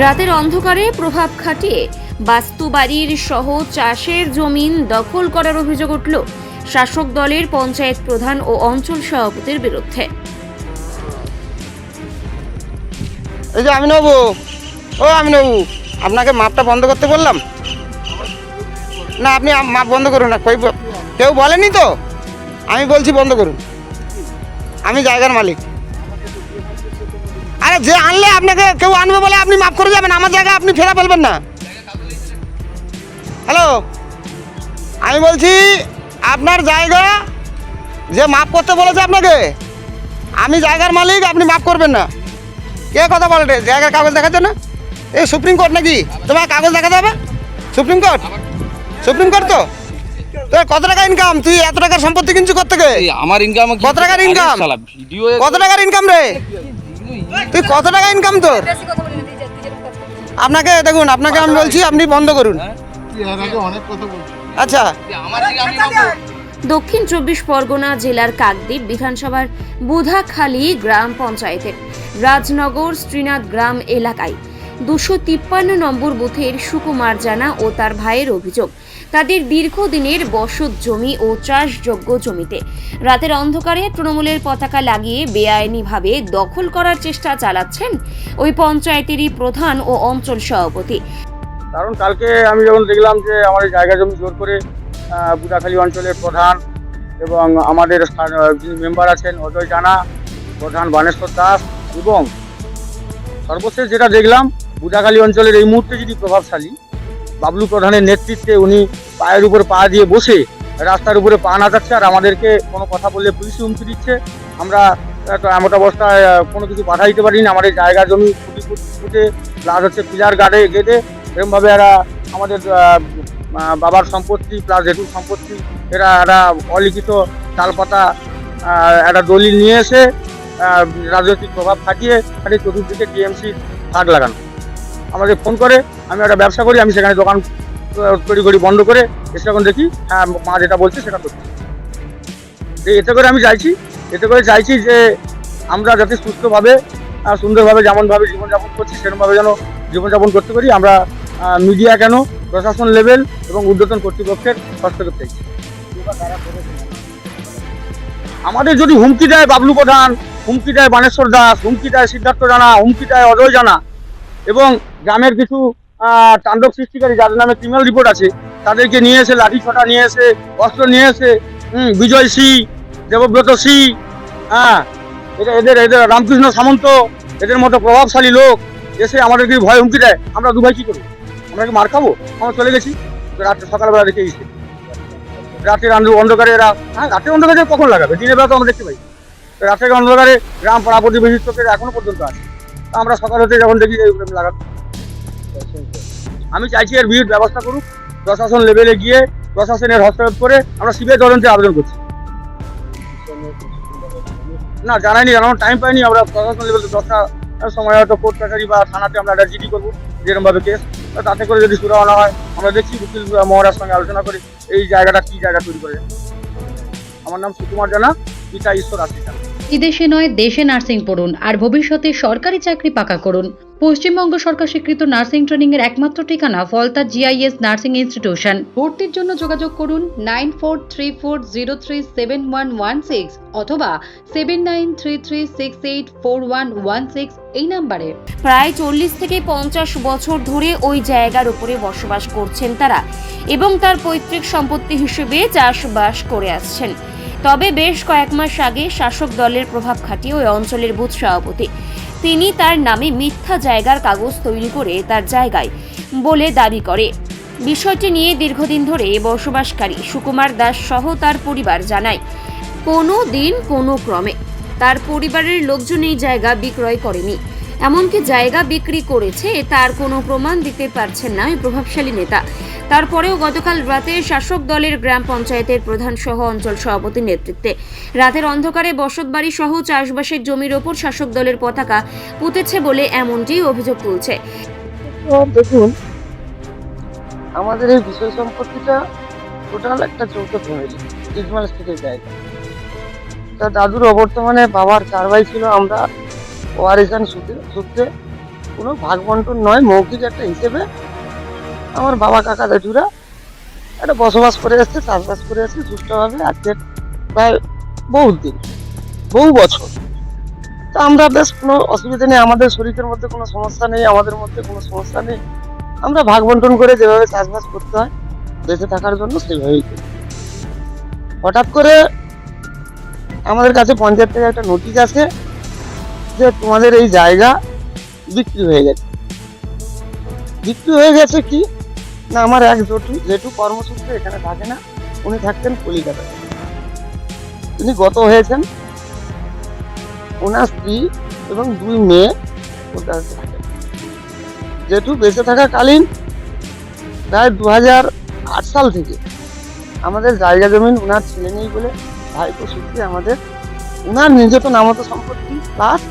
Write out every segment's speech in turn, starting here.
রাতের অন্ধকারে প্রভাব খাটিয়ে বাস্তুবাড়ির সহ চাষের জমিন দখল করার অভিযোগ উঠল শাসক দলের পঞ্চায়েত প্রধান ও অঞ্চল সভাপতির বিরুদ্ধে। এই যে আমিনবাবু, আমিনবাবু, আপনাকে মাপটা বন্ধ করতে বললাম না? আপনি মাপ বন্ধ করুন না। কেউ বলেনি তো, আমি বলছি বন্ধ করুন। আমি জায়গার মালিক। আরে যে আনলে আপনাকে কেউ আনবে বলে আপনি মাপ করে যাবেন, আমার জায়গা আপনি ফেরা ফেলবেন না। হ্যালো, আমি বলছি আপনার জায়গা যে মাপ করতে বলেছে আপনাকে, আমি জায়গার মালিক, আপনি মাপ করবেন না। কে কথা বলে রে? জায়গার কাগজ দেখাচ্ছে না? এই সুপ্রিম কোর্ট নাকি? তোমার কাগজ দেখাতে হবে? সুপ্রিম কোর্ট তো তোর কত টাকা ইনকাম? তুই এত টাকার সম্পত্তি কিনছু কত থেকে? আমার ইনকাম কত টাকার ইনকাম? কত টাকার ইনকাম রে? তুই কত টাকা ইনকাম তোর? আপনাকে দেখুন, আপনাকে আমি বলছি আপনি বন্ধ করুন। আচ্ছা, দক্ষিণ 24 পরগনা জেলার কাকদ্বীপ বিধানসভার বুধাখালী গ্রাম পঞ্চায়েতের রাজনগর শ্রীনাথ গ্রাম এলাকায় 253 নম্বর বুথের সুকুমার জানা ও তার ভাইয়ের অভিযোগ, তাদের দীর্ঘদিনের বসত জমি ও চাষযোগ্য জমিতে রাতের অন্ধকারে তৃণমূলের পতাকা লাগিয়ে বেআইনিভাবে দখল করার চেষ্টা চালাচ্ছেন ওই পঞ্চায়েতেরই প্রধান ও অঞ্চল সভাপতি। কারণ কালকে আমি যখন দেখলাম যে আমাদের জায়গা জমি জোর করে বুধাখালী অঞ্চলের প্রধান এবং আমাদের যিনি মেম্বার আছেন অজয় জানা, প্রধান বানেশ্বর দাস, এবং সর্বশেষ যেটা দেখলাম বুধাখালী অঞ্চলের এই মুহূর্তে যিনি প্রভাবশালী বাবলু প্রধানের নেতৃত্বে, উনি পায়ের উপর পা দিয়ে বসে রাস্তার উপরে পা নাচাচ্ছে, আর আমাদেরকে কোনো কথা বললে পুলিশে হুমকি দিচ্ছে। আমরা এমন অবস্থায় কোনো কিছু বাধা দিতে পারিনি। আমাদের জায়গা জমি ফুটে প্লাস হচ্ছে পিলার গেঁদে এরকমভাবে এরা আমাদের বাবার সম্পত্তি প্লাস জেঠুর সম্পত্তি এরা একটা অলিখিত তালপাতা একটা দলিল নিয়ে এসে রাজনৈতিক প্রভাব খাটিয়ে চতুর্দিকে টিএমসি ভাগ লাগানো। আমাদের ফোন করে, আমি একটা ব্যবসা করি, আমি সেখানে দোকান তড়িঘড়ি বন্ধ করে এসে এখন দেখি হ্যাঁ মা যেটা বলছে সেটা করছি। এতে করে আমি চাইছি যে আমরা যাতে সুস্থভাবে সুন্দরভাবে যেমনভাবে জীবনযাপন করছি সেরকমভাবে যেন জীবনযাপন করতে পারি। আমরা মিডিয়া কেন, প্রশাসন লেভেল এবং ঊর্ধ্বতন কর্তৃপক্ষের হস্তক্ষেপ চাইছি। আমাদের যদি হুমকি দেয় বাবলু প্রধান, হুমকি দেয় বানেশ্বর দাস, হুমকি দেয় সিদ্ধার্থ জানা, হুমকি দেয় অজয় জানা, এবং গ্রামের কিছু তাণ্ডব সৃষ্টিকারী যাদের নামে ক্রিমিনাল রিপোর্ট আছে তাদেরকে নিয়ে এসে লাঠি ছটা নিয়ে এসে অস্ত্র নিয়ে এসে বিজয় সি, দেবব্রত সি, এদের রামকৃষ্ণ সামন্ত, এদের মতো প্রভাবশালী লোক এসে আমাদেরকে ভয় হুমকি দেয়। আমরা দু ভাই কী করবো? আমরা কি মার খাবো? আমরা চলে গেছি। রাত্রে সকালবেলা দেখে এসে রাতের অন্ধকারে এরা রাতের অন্ধকারে কখন লাগাবে? দিনের বেলা তো আমরা দেখতে পাই। রাতের অন্ধকারে গ্রাম পাড়া প্রতিবেশী চোখের এখনো পর্যন্ত আছে। আমরা সকাল হতে যখন দেখি লাগাবো। আমি চাইছি এর বিরুদ্ধে ব্যবস্থা করুক প্রশাসন লেভেলে গিয়ে, প্রশাসনের হস্তক্ষেপ করে আমরা সিবিআই তদন্তের আবেদন করছি। না জানাইনি, কারণ টাইম পাইনি। আমরা প্রশাসন লেভেলে 10টার সময় হয়তো কোর্ট কাছারি বা থানাতে আমরা একটা জিডি করবো যেরকমভাবে কেস, তাতে করে যদি শুরু না হয় আমরা দেখছি উকিল মহারাজ সঙ্গে আলোচনা করি এই জায়গাটা কি জায়গা তৈরি করে। আমার নাম সুকুমার জানা, পিতা ঈশ্বর আশিকা। বিদেশে নয় দেশে নার্সিং পড়ুন আর ভবিষ্যতে সরকারি চাকরি পাকা করুন। পশ্চিমবঙ্গ সরকার স্বীকৃত নার্সিং ট্রেনিং এর একমাত্র ঠিকানা ফলতা জিআইএস নার্সিং ইনস্টিটিউশন। ভর্তির জন্য যোগাযোগ করুন 9434037116 অথবা 7933684116 এই নম্বরে। প্রায় 40 থেকে 50 বছর ধরে ওই জায়গার উপরে বসবাস করছেন তারা এবং তার পৈতৃক সম্পত্তি হিসেবে চাষবাস করে আসছেন। তবে বেশ কয়েক মাস আগে শাসক দলের প্রভাব খাটিয়ে ওই অঞ্চলের বুথ সভাপতি তিনি তার নামে মিথ্যা জায়গার কাগজ তৈরি করে তার জায়গায় বলে দাবি করে। বিষয়টি নিয়ে দীর্ঘদিন ধরে বসবাসকারী সুকুমার দাস সহ তার পরিবার জানায় কোনো দিন কোনো ক্রমে তার পরিবারের লোকজন এই জায়গা বিক্রয় করেনি, এমনকি জায়গা বিক্রি করেছে তার কোনো প্রমাণ দিতে পারছেন না এই প্রভাবশালী নেতা। তারপরেও গতকাল রাতে শাসক দলের গ্রাম পঞ্চায়েতের প্রধান সহ অঞ্চল সভাপতির নেতৃত্বে রাতের অন্ধকারে বসতবাড়ি সহ চাষবাসের জমির ওপর শাসক দলের পতাকা পুঁতেছে বলে এমনটি অভিযোগ তুলছে। দেখুন, আমাদের এই বিষয় সম্পত্তিটা টোটাল একটা যৌথ ফ্যামিলি, ইজমাল স্ট্রিটের জায়গা। তা দাদুর অবর্তমানে বাবার 4 ভাই ছিল, আমরা ওয়ারিসান সূত্রে কোনো ভাগ বন্টন নয়, মৌখিক একটা হিসেবে আমার বাবা কাকা জেঠুরা একটা বসবাস করে আসছে, চাষবাস করে আসছে সুষ্ঠুভাবে আজকে প্রায় বহু বছর। তো আমরা বেশ কোনো অসুবিধা নেই, আমাদের শরীরের মধ্যে কোনো সমস্যা নেই, আমাদের মধ্যে কোনো সমস্যা নেই। আমরা ভাগ বন্টন করে যেভাবে চাষবাস করতে হয় বেঁচে থাকার জন্য সেইভাবেই করি। হঠাৎ করে আমাদের কাছে পঞ্চায়েত থেকে একটা নোটিশ আসে যে তোমাদের এই জায়গা বিক্রি হয়ে গেছে। বিক্রি হয়ে গেছে কি না, আমার এক জেঠু কর্মসূত্রে এখানে থাকে না, উনি থাকতেন কলিকাতায়। তিনি গত হয়েছেন, ওনার স্ত্রী এবং 2 মেয়ে ওর কাছে থাকেন। জেঠু বেঁচে থাকাকালীন প্রায় 2008 সাল থেকে আমাদের জায়গা জমিন ওনার ছেলে নেই বলে ভাইপো সূত্রে আমাদের ওনার নিজস্ব নামত সম্পত্তি প্লাস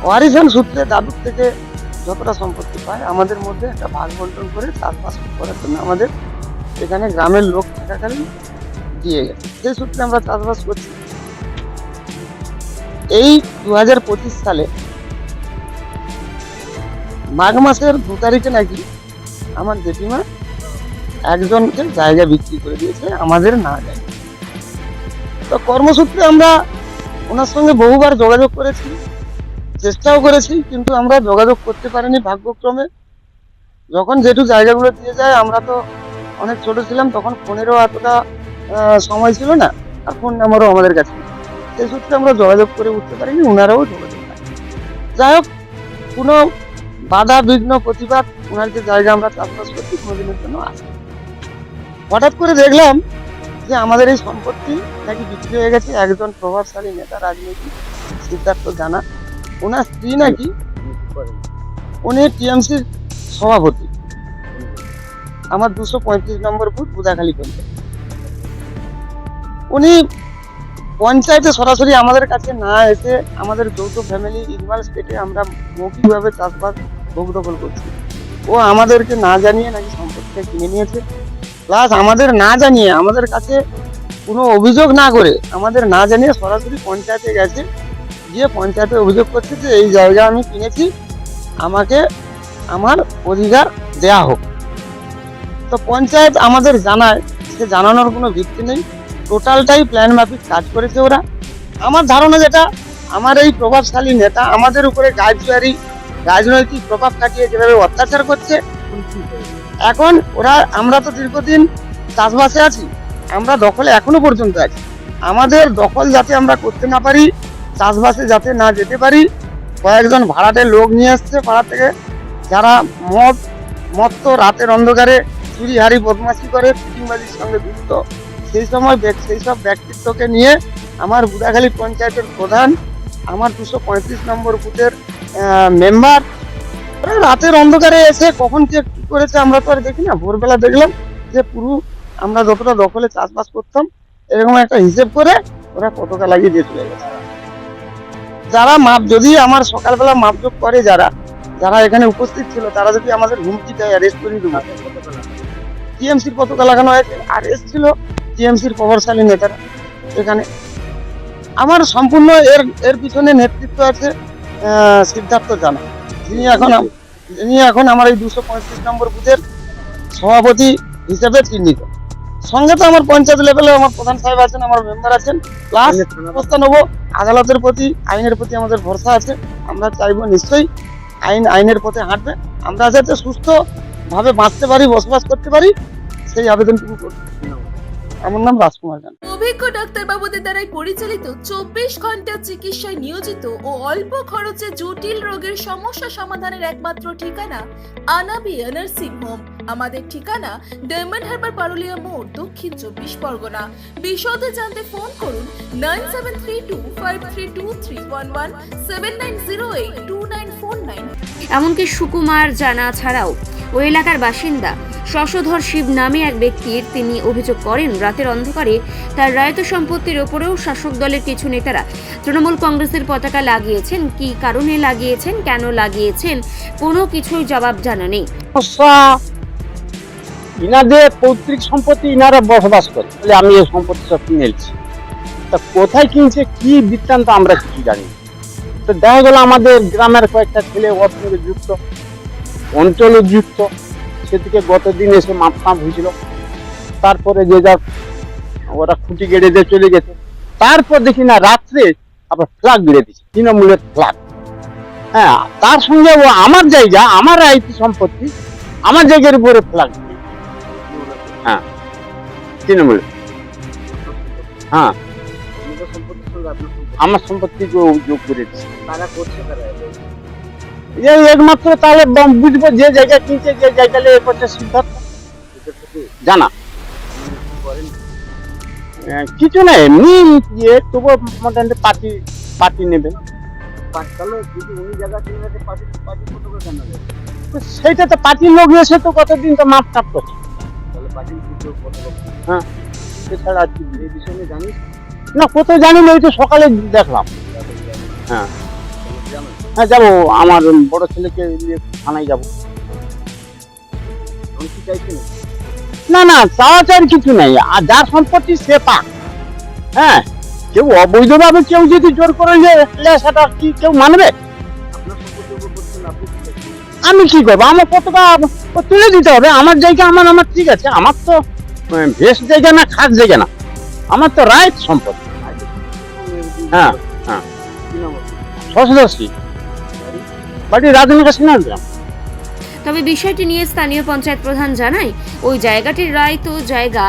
ওয়ারিশান সূত্রে দাদুর থেকে যতটা সম্পত্তি পায় আমাদের মধ্যে একটা ভাগ বন্টন করে চাষবাস করার জন্য আমাদের এখানে গ্রামের লোক থাকাকালীন দিয়ে গেছে। সেই সূত্রে আমরা চাষবাস করছি। এই 2025 সালে মাঘ মাসের 2 তারিখে নাকি আমার জেঠিমা একজনকে জায়গা বিক্রি করে দিয়েছে আমাদের না জায়গা। তো কর্মসূত্রে আমরা ওনার সঙ্গে বহুবার যোগাযোগ করেছি, চেষ্টাও করেছি, কিন্তু আমরা যোগাযোগ করতে পারিনি ভাগ্যক্রমে। যখন জেঠু জায়গাগুলো দিয়ে যায়, আমরা তো অনেক ছোট ছিলাম, তখন ফোনেরও এতটা সময় ছিল না, আর ফোন নাম্বারও আমাদের কাছে নেই। সেই সূত্রে আমরা যোগাযোগ করে উঠতে পারিনি, ওনারাও যোগাযোগ করেন। যাই হোক, কোনো বাধা বিঘ্ন প্রতিবাদ ওনার যে জায়গা আমরা চাষবাস করছি কোনোদিনের জন্য আসে। হঠাৎ করে দেখলাম যে আমাদের এই সম্পত্তি নাকি বিক্রি হয়ে গেছে একজন প্রভাবশালী নেতা রাজনীতি সিদ্ধার্থ জানা, ওনার স্ত্রী নাকি উনি টিএমসির সভাপতি, আমার 235 নম্বর বুথ বুদাখালী পঞ্চায়েত। উনি পঞ্চায়েতে সরাসরি আমাদের কাছে না এসে আমাদের যৌথ ফ্যামিলি ইকবাল স্টেটে আমরা মৌখিকভাবে চাষবাস ভোগ দখল করছি, ও আমাদেরকে না জানিয়ে নাকি সম্পত্তিটা কিনে নিয়েছে। প্লাস আমাদের না জানিয়ে, আমাদের কাছে কোনো অভিযোগ না করে, আমাদের না জানিয়ে সরাসরি পঞ্চায়েতে গেছে, গিয়ে পঞ্চায়েতে অভিযোগ করছে যে এই জায়গা আমি কিনেছি, আমাকে আমার অধিকার দেয়া হোক। তো পঞ্চায়েত আমাদের জানায়, সে জানানোর কোনো ভিত্তি নেই, টোটালটাই প্ল্যান মাফিক কাজ করেছে ওরা। আমার ধারণা যেটা, আমার এই প্রভাবশালী নেতা আমাদের উপরে গাছজুয়ারি রাজনৈতিক প্রভাব খাটিয়ে যেভাবে অত্যাচার করছে, এখন ওরা, আমরা তো দীর্ঘদিন চাষবাসে আছি, আমরা দখলে এখনো পর্যন্ত আছি, আমাদের দখল যাতে আমরা করতে না পারি, চাষবাসে যাতে না যেতে পারি, কয়েকজন ভাড়াটে লোক নিয়ে আসছে পাড়া থেকে, যারা মত্ত রাতের অন্ধকারে চুরি হারি বদমাশি করে ফিটিংবাজির সঙ্গে যুক্ত। সেই সব ব্যক্তিত্বকে নিয়ে আমার বুদাখালী পঞ্চায়েতের প্রধান, আমার 235 নম্বর বুথের মেম্বার, রাতের অন্ধকারে এসে কখন কে কি করেছে আমরা তো আর দেখি না। ভোরবেলা দেখলাম যে পুরো আমরা যতটা দখলে চাষবাস করতাম এরকম একটা হিসেব করে ওরা পতাকা লাগিয়ে দিয়ে চলে গেছে। যারা যদি আমার সকালবেলা মাপযোগ করে, যারা এখানে উপস্থিত ছিল, তারা যদি আমাদের হুমকি দেয় অ্যারেস্ট করে দেবো, টিএমসির পতাকা লাগানো হয়েছে, আর এসেছিল টিএমসির প্রভাবশালী নেতারা এখানে। আমার সম্পূর্ণ এর পিছনে নেতৃত্ব আছে সিদ্ধার্থ জানা, যিনি এখন আমার এই 235 নম্বর বুথের সভাপতি হিসেবে চিহ্নিত। সঙ্গে তো আমার পঞ্চায়েত লেভেলে আমার প্রধান সাহেব আছেন, আমার মেম্বার আছেন, প্লাস ব্যবস্থা নেবো। আদালতের প্রতি, আইনের প্রতি আমাদের ভরসা আছে। আমরা চাইবো নিশ্চয়ই আইনের পথে হাঁটবে, আমরা যাতে সুস্থ ভাবে বাঁচতে পারি, বসবাস করতে পারি, সেই আবেদনটুকু করছি। আমার নাম রাজকুমার জানা। অভিজ্ঞ ডাক্তারবাবুদের দ্বারাই পরিচালিত 24 ঘন্টা চিকিৎসায় নিয়োজিত ও অল্প খরচে জটিল রোগের সমস্যা সমাধানের একমাত্র ঠিকানা আনাবিয়া নার্সিং হোম। আমাদের ঠিকানা ডায়মন্ড হারবার পারুলিয়া মোড়, দক্ষিণ 24 পরগনা। বিশদে জানতে ফোন করুন 9732532311 79082949। এমনকি সুকুমার জানা ছাড়াও ওই এলাকার বাসিন্দা শশধর শিব নামে এক ব্যক্তির, তিনি অভিযোগ করেন রাতের অন্ধকারে তার রায়ত সম্পত্তির ওপরেও শাসক দলের কিছু নেতারা তৃণমূল কংগ্রেসের পতাকা লাগিয়েছেন। কি কারণে লাগিয়েছেন, কেন লাগিয়েছেন, কোনো কিছুই জবাব জানা নেই। ইনাদের পৈতৃক সম্পত্তি, ইনারা বসবাস করে বলে আমি এই সম্পত্তি সব কিনেছি। তা কোথায় কিনছে, কি বৃত্তান্ত আমরা কিছু জানি না। তো দেখা গেল আমাদের গ্রামের কয়েকটা ছেলে ওর সঙ্গে যুক্ত, অঞ্চলে যুক্ত, সেদিকে গতদিন এসে মাপ হয়েছিল। তারপরে যে যা ওরা খুঁটি গেড়ে দিয়ে চলে গেছে। তারপর দেখি না রাত্রে আবার ফ্ল্যাগ গেড়ে দিচ্ছে, তৃণমূলের ফ্ল্যাগ। হ্যাঁ, তার সঙ্গে ও আমার জায়গা, আমার আইতি সম্পত্তি, আমার জায়গার উপরে ফ্ল্যাগ। হ্যাঁ, তৃণমূল। হ্যাঁ, আমার সম্পত্তি যোগ করে দিচ্ছে। এই একমাত্র তাহলে বুঝবো যে জায়গা কিনছে, যে জায়গা নিয়ে করছে সিদ্ধার্থ জানা। কিছু না, এমনি ইয়ে তবু মোটামুটি পার্টি নেবে। সেইটা তো পার্টির লোক এসে তো কতদিন তো মাপ টাপ করছে। হ্যাঁ, এছাড়া আর কি এই বিষয়ে জানিস না? কোথাও জানি না, ওই তো সকালে দেখলাম। হ্যাঁ হ্যাঁ, যাবো, আমার বড় ছেলেকে নিয়ে থানায় যাবো। না না, চাওয়াচার কিছু নেই, আর যার সম্পত্তি সে পাক। হ্যাঁ, কেউ অবৈধভাবে কেউ যদি জোর করে সেটা কি কেউ মানবে? আমি কি করবো? আমার কতটা তুলে দিতে হবে। আমার জায়গা আমার, আমার ঠিক আছে। আমার তো বেশ জায়গা না, খাস জায়গা না, আমার তো রাইট সম্পত্তি। হ্যাঁ হ্যাঁ, সশদর্শী বাড়ি রাজনগর সিনারগ্রাম। তবে বিষয়টি নিয়ে স্থানীয় পঞ্চায়েত প্রধান জানায়, ওই জায়গাটির রায় তো জায়গা,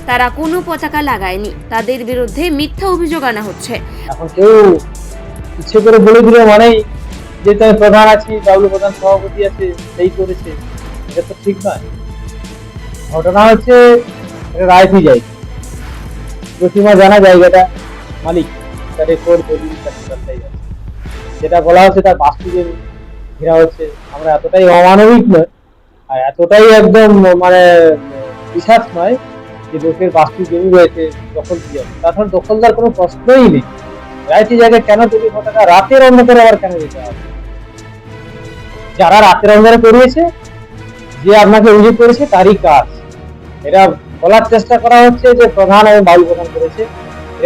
তারা কোনো পতাকা লাগায়নি, তাদের বিরুদ্ধে মিথ্যা অভিযোগ আনা হচ্ছে। এখন কেউ ইচ্ছে করে বলে দিল মানেই যে তাই প্রধান আছি, ডাব্লিউ প্রধান সভাপতি আছে, সেই করেছে, এটা তো ঠিক নয়। ঘটনা হচ্ছে রায়তি জায়গা, প্রতিমা জানা জায়গাটা মালিক, তার রেকর্ড দলিল যেটা বলা হচ্ছে তার বাস্তু জমি ঘেরা হচ্ছে। আমরা এতটাই অমানবিক নয় আর এতটাই একদম মানে বিশ্বাস নয় যে লোকের বাস্তু জমি রয়েছে দখল দিয়ে যাবে। তাছাড়া দখলদার কোনো প্রশ্নই নেই। রায়তি জায়গায় কেন তৈরি পতাকা রাতের অন্ধকারে আবার কেন দিতে হবে? যারা রাতের অন্ধকারে করিয়েছে, যে আপনাকে অভিযোগ করেছে তারই কাজ। এটা বলার চেষ্টা করা হচ্ছে যে প্রধান এবং বাউল প্রধান করেছে,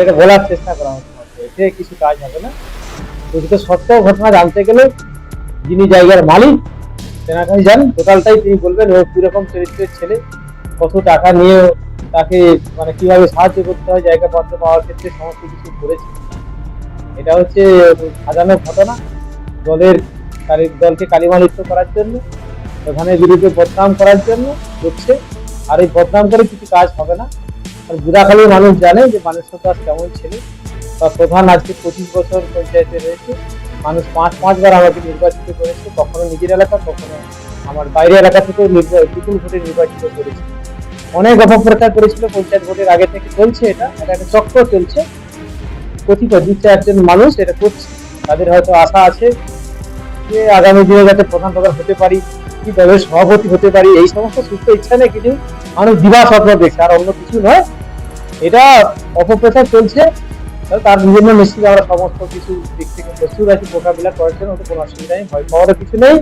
এটা বলার চেষ্টা করা হচ্ছে, এতে কিছু কাজ হবে না। প্রকৃত সত্য ঘটনা জানতে গেলে যিনি জায়গার মালিক তেনার কাছে যান, টোটালটাই তিনি বলবেন ও কিরকম চরিত্রের ছেলে, কত টাকা নিয়ে তাকে মানে কিভাবে সাহায্য করতে হয় জায়গা পত্র পাওয়ার ক্ষেত্রে, সমস্ত কিছু করেছে। এটা হচ্ছে সাজানো ঘটনা, দলকে কালিমালিপ্ত করার জন্য, প্রধানের বিরুদ্ধে বদনাম করার জন্য করছে। আর এই বদনাম করে কিছু কাজ হবে না। আর বুড়াখালীর মানুষ জানে যে মানেশ্বর দাস কেমন ছেলে। বা প্রধান আজকে 25 বছর পঞ্চায়েতে রয়েছে, মানুষ 5বার আমাকে নির্বাচিত করেছে, কখনো নিজের এলাকা, কখনো আমার বাইরের এলাকা থেকেও বিপুল ভোটে নির্বাচিত করেছে। অনেক অপপ্রচার করেছিল পঞ্চায়েত ভোটের আগে থেকে, চলছে এটা একটা চক্র চলছে। কতিপয় 2-4 মানুষ এটা করছে, তাদের হয়তো আশা আছে যে আগামী দিনে যাতে প্রধান হতে পারি, কি দলের সভাপতি হতে পারি, এই সমস্ত সুস্থ ইচ্ছা নেই, কিছু মানুষ দিবা স্বপ্ন দেখছে, আর অন্য কিছু নয়। এটা অপপ্রচার চলছে, তার বিভিন্ন নিশ্চিত আমরা সমস্ত কিছু দিক থেকে প্রস্তুত আছি মোকাবিলা করার জন্য, ওটা কোনো অসুবিধা নেই, ভয় পাওয়ারও কিছু নেই।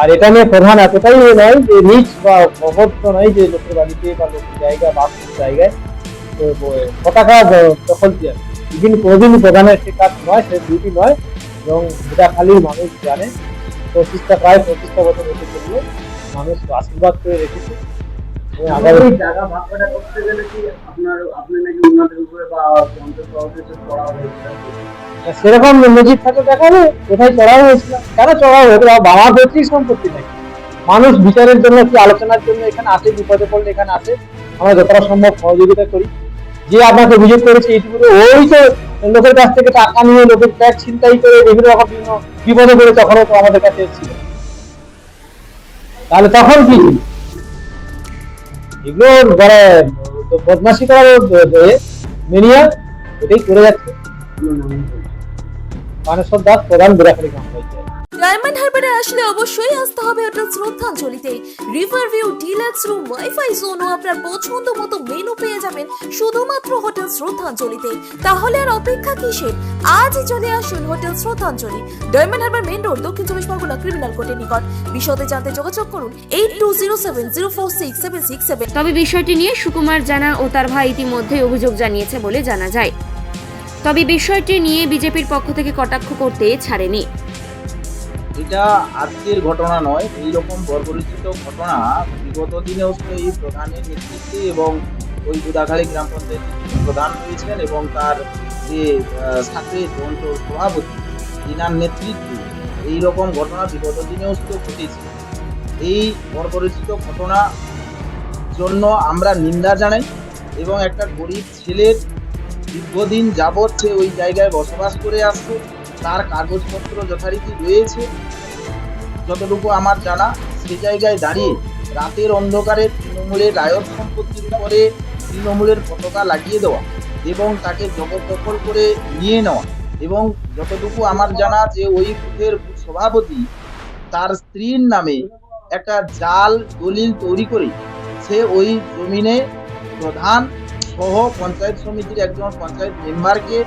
আর এটা নিয়ে প্রধান এতটাই নয় যে নিচ বা অবদ্ধ নয় যে লোকের বাড়িতে বা লোকের জায়গা বা জায়গায় পতাকা দখল দিয়ে বিভিন্ন কোনোদিনই প্রধানের সে কাজ নয়, সে ডিউটি নয়। এবং বুড়াখালীর মানুষ জানে, প্রায় 25টা বছর হতে চললো, মানুষ আশীর্বাদ করে রেখেছে। জায়গা ভাগটা করতে গেলে কি আপনি নাকি উন্নতির উপরে বা পঞ্চায়েত সভাপতির করা হয়েছে? সেরকম নজির থাকে দেখাবে কোথায় চড়া হয়েছিল, কেন চড়া হয়েছিল? বাবার পৈতৃক সম্পত্তি নাকি? মানুষ বিচারের জন্য কি আলোচনার জন্য এখানে আসে, বিপদে পড়লে এখানে আসে, আমরা যতটা সম্ভব সহযোগিতা করি। যে আপনাকে অভিযোগ করেছে এইটুকু, ওই তো লোকের কাছ থেকে টাকা নিয়ে লোকের ট্যাক্স ছিনতাই করে বিভিন্ন রকম বিভিন্ন বিপদে পড়ে তখনও তো আমাদের কাছে এসেছিল। তাহলে তখন কি এগুলো মানে বদমাশি করার মিনিয়া এটাই করে যাচ্ছে। মানেশ্বর দাস, প্রধান, বুড়াখালী গ্রাম পঞ্চায়েত। ডায়মন্ড হারবারে আসলে অবশ্যই আসতে হবে হোটেল শ্রদ্ধাঞ্জলিতে। River view, deluxe room, wifi zone ও আপনার পছন্দ মতো মেনু পেয়ে যাবেন শুধুমাত্র হোটেল শ্রদ্ধাঞ্জলিতে। তাহলে আর অপেক্ষা কিসের? আজই চলে আসুন হোটেল শ্রদ্ধাঞ্জলি, ডায়মন্ড হারবার মেইন রোড, দক্ষিণ 24 পরগনা, ক্রিমিনাল কোর্টের নিকট। বিশদে জানতে যোগাযোগ করুন 8207046767। তবে বিষয়টি নিয়ে সুকুমার জানা ও তার ভাই ইতিমধ্যে অভিযোগ জানিয়েছে বলে জানা যায়। তবে বিষয়টি নিয়ে বিজেপির পক্ষ থেকে কটাক্ষ করতে ছাড়েনি। এটা আজকের ঘটনা নয়, এইরকম বর্বরিচিত ঘটনা বিগত দিনেও এই প্রধানের নেতৃত্বে এবং ওই বুদাখালী গ্রাম পঞ্চায়েতের প্রধান রয়েছেন এবং তার যে সাথে অঞ্চল সভাপতি তিনার নেতৃত্বে এইরকম ঘটনা বিগত দিনেও ঘটেছে। এই বর্বরিচিত ঘটনা জন্য আমরা নিন্দা জানাই এবং একটা গরিব ছেলের দীর্ঘদিন যাবৎ সে ওই জায়গায় বসবাস করে আসছে, তার কাগজপত্র যথারীতি রয়েছে। যতটুকু আমার জানা, সে জায়গায় দাঁড়িয়ে রাতের অন্ধকারে তৃণমূলের রায়ত সম্পত্তির উপরে তৃণমূলের পতাকা লাগিয়ে দেওয়া এবং তাকে জবরদখল করে নিয়ে নেওয়া, এবং যতটুকু আমার জানা যে ওই বুথের সভাপতি তার স্ত্রীর নামে একটা জাল দলিল তৈরি করে সে ওই জমিনে প্রধান সহ পঞ্চায়েত সমিতির একজন পঞ্চায়েত মেম্বারকে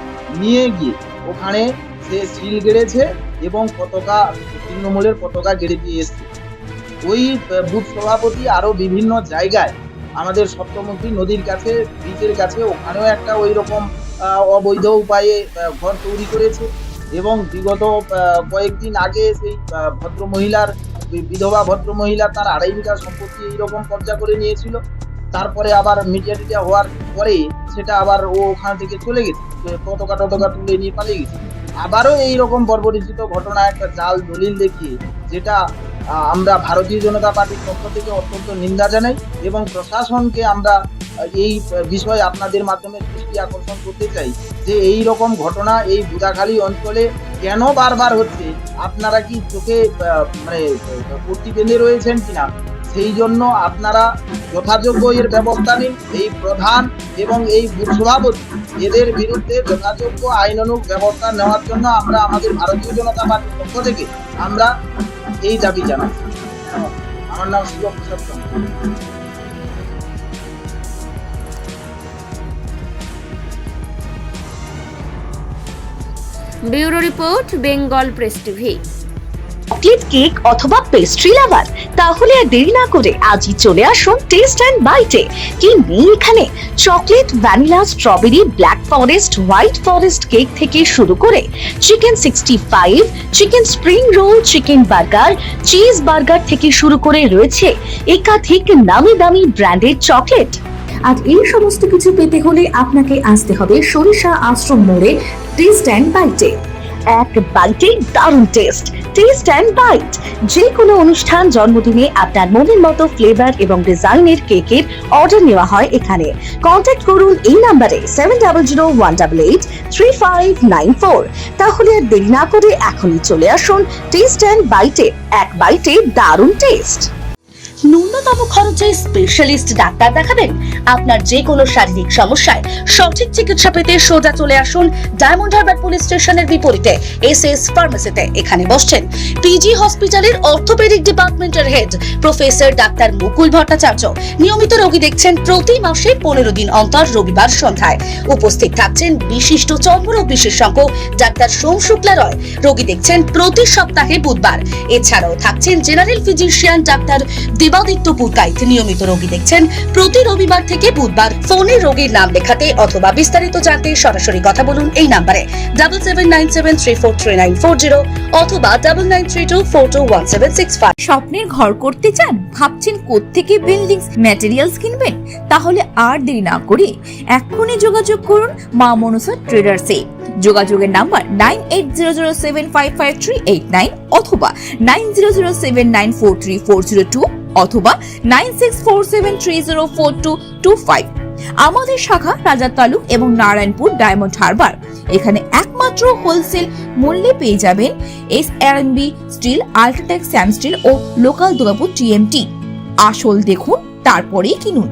নিয়ে গিয়ে ওখানে সে সিল গেড়েছে এবং পতাকা তৃণমূলের পতাকা গেড়ে দিয়ে এসছে। ওই বুথ সভাপতি আরো বিভিন্ন জায়গায় আমাদের সপ্তমুখী নদীর কাছে, ব্রিজের কাছে, ওখানেও একটা ওই রকম অবৈধ উপায়ে ঘর তৈরি করেছে এবং বিগত কয়েকদিন আগে সেই ভদ্রমহিলার বিধবা ভদ্রমহিলা তার 2.5 বিঘা সম্পত্তি এইরকম কবজা করে নিয়েছিল। তারপরে আবার মিডিয়া হওয়ার পরে সেটা আবার ও ওখান থেকে চলে গেছে, পতাকা তুলে নিয়ে পালিয়ে গেছে। আবারও এইরকম বর্বরিচিত ঘটনা একটা জাল দলিল দেখিয়ে, যেটা আমরা ভারতীয় জনতা পার্টির পক্ষ থেকে অত্যন্ত নিন্দা জানাই এবং প্রশাসনকে আমরা এই বিষয়ে আপনাদের মাধ্যমে দৃষ্টি আকর্ষণ করতে চাই যে এই রকম ঘটনা এই বুদাখালী অঞ্চলে কেন বারবার হচ্ছে। আপনারা কি চোখে মানে পট্টি বেঁধে রয়েছেন কিনা, সেই জন্য আপনারা যথাযোগ্য এর ব্যবস্থা নিন। এই প্রধান এবং এই বুথ সভাপতি এদের বিরুদ্ধে যথাযোগ্য আইনানুগ ব্যবস্থা নেওয়ার জন্য আমরা আমাদের ভারতীয় জনতা পার্টির পক্ষ থেকে আমরা এই দাবি জানাচ্ছি। আমার নাম Shivprasad Chandra. Bureau report, Bengal press TV. Chocolate cake অথবা পেস্ট্রি লাভার, তাহলে আর দেরি না করে আজই চলে আসুন টেস্ট অ্যান্ড বাইটে। কি নেই এখানে! Chocolate, vanilla, strawberry, black forest, white forest cake থেকে শুরু করে chicken 65, chicken spring roll, chicken burger, cheese burger থেকে শুরু করে রয়েছে একাধিক নামি দামি ব্র্যান্ডের চকলেট। আর এই সমস্ত কিছু পেতে হলে আপনাকে আসতে হবে সরিষা আশ্রম মোড়ে টেস্ট অ্যান্ড বাইটে। এক বাইটে দারুণ টেস্ট। টেস্ট অ্যান্ড বাইট, যে কোনো অনুষ্ঠান, জন্মদিনে আপনার মনের মতো ফ্লেভার এবং ডিজাইনের কেকের অর্ডার নেওয়া হয় এখানে। কন্ট্যাক্ট করুন এই নাম্বারে 7001883594। তাহলে আর দেরি না করে এখনই চলে আসুন টেস্ট অ্যান্ড বাইটে। এক বাইটে দারুণ টেস্ট। ন্যূনতম খরচে স্পেশালিস্ট ডাক্তার দেখাবেন? আপনার যে কোনো শারীরিক সমস্যায় সঠিক চিকিৎসা পেতে সোজা চলে আসুন ডায়মন্ড হারবার পুলিশ স্টেশনের বিপরীতে এসএস ফার্মেসিতে। এখানে বসছেন পিজি হসপিটালের অর্থোপেডিক ডিপার্টমেন্টের হেড প্রফেসর ডাক্তার মুকুল ভট্টাচার্য। নিয়মিত রোগী দেখছেন প্রতি মাসে 15 দিন অন্তর রবিবার সন্ধ্যায়। উপস্থিত থাকছেন বিশিষ্ট চর্মরোগ বিশেষজ্ঞ ডাক্তার সোম শুক্লা রয়। রোগী দেখছেন প্রতি সপ্তাহে বুধবার। এছাড়াও থাকছেন general physician doctor Debaditya Purkait. নিয়মিত রোগী দেখছেন প্রতি রবিবার থেকে বুধবার। ফোনে রোগীর নাম লেখাতে অথবা বিস্তারিত জানতে সরাসরি কথা বলুন এই নাম্বারে 7797343940 অথবা 9932421765। স্বপ্নের ঘর করতে চান? ভাবছেন কোত্থেকে বিল্ডিং ম্যাটেরিয়ালস কিনবেন? তাহলে আর দেরি না করে এক্ষুনি যোগাযোগ করুন মা মনসা ট্রেডার্সে। যোগাযোগের নাম্বার 9800755389 অথবা 9007943402 অথবা 9647304225। আমাদের শাখা রাজা তালুক এবং নারায়ণপুর ডায়মন্ড হারবার। এখানে একমাত্র হোলসেল মূল্যে পেয়ে যাবেন SRMB steel, UltraTech Shyam steel ও লোকাল দুর্গাপুর TMT। আসল দেখুন, তারপরেই কিনুন।